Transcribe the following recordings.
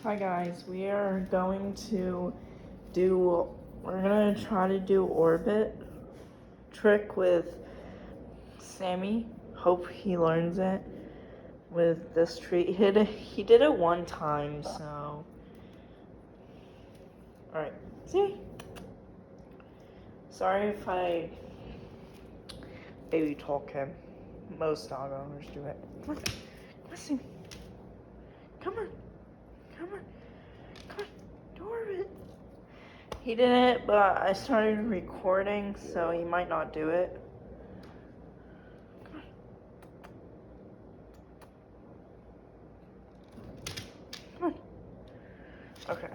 Hi guys, we're gonna try to do orbit trick with Sammy. Hope he learns it with this tree. He did it one time, so. Alright, see? Sorry if I baby talk him. Most dog owners do it. Come on, listen. Come on. Come on, do orbit. He did it, but I started recording, so he might not do it. Come on. Okay.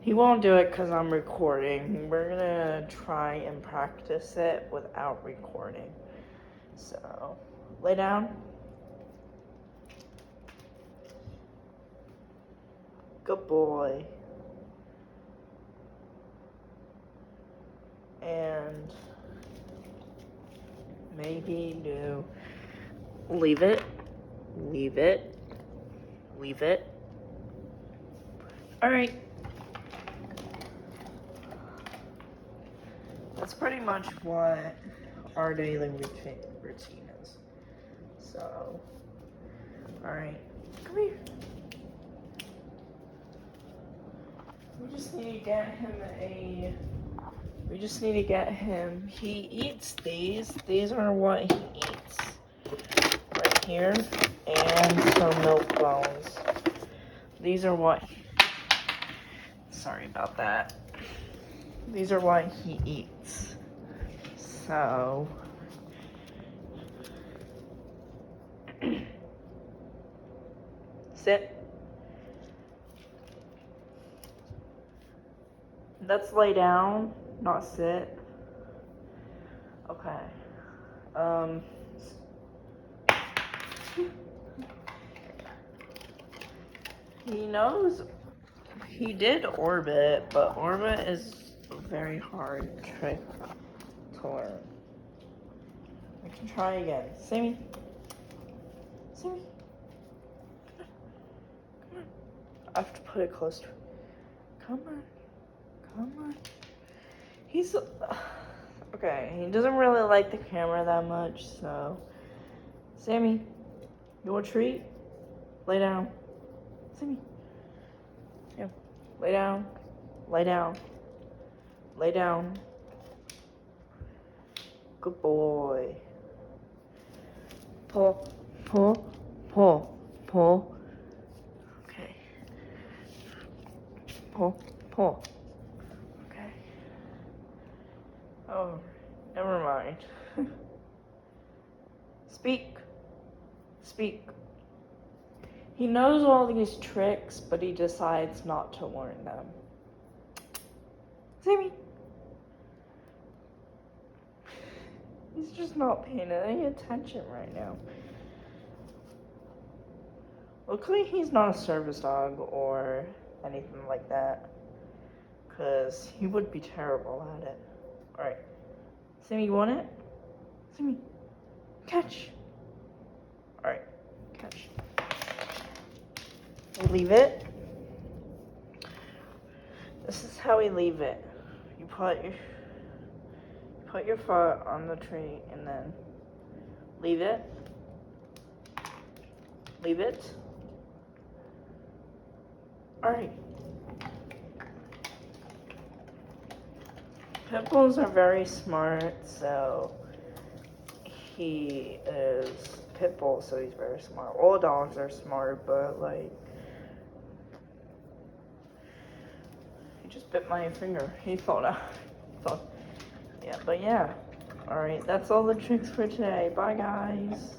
He won't do it because I'm recording. We're gonna try and practice it without recording. So, lay down. Good boy. And maybe do leave it. All right. That's pretty much what our daily routine is. So, all right, come here. We just need to get him he eats these. These are what he eats. Right here. And some milk bones. These are what, sorry about that. These are what he eats. So, sit. Let's lay down, not sit. Okay. He knows he did orbit, but orbit is a very hard trick to learn. We can try again. Sammy. Sammy. Come on. I have to put it close to him. Come on. He's okay, he doesn't really like the camera that much, so Sammy, you want a treat? Lay down. Sammy. Yeah. Lay down. Good boy. Pull. Okay. Pull. Okay. Oh, never mind. Speak. He knows all these tricks, but he decides not to learn them. Sammy. He's just not paying any attention right now. Luckily, he's not a service dog or anything like that, because he would be terrible at it. Alright. Sammy, you want it? Sammy, catch. Alright, catch. Leave it. This is how we leave it. You put your foot on the tree and then leave it. Alright. Pit bulls are very smart, so he is pit bull, so he's very smart. All dogs are smart, but like, he just bit my finger. He thought yeah, but yeah. Alright, that's all the tricks for today. Bye guys.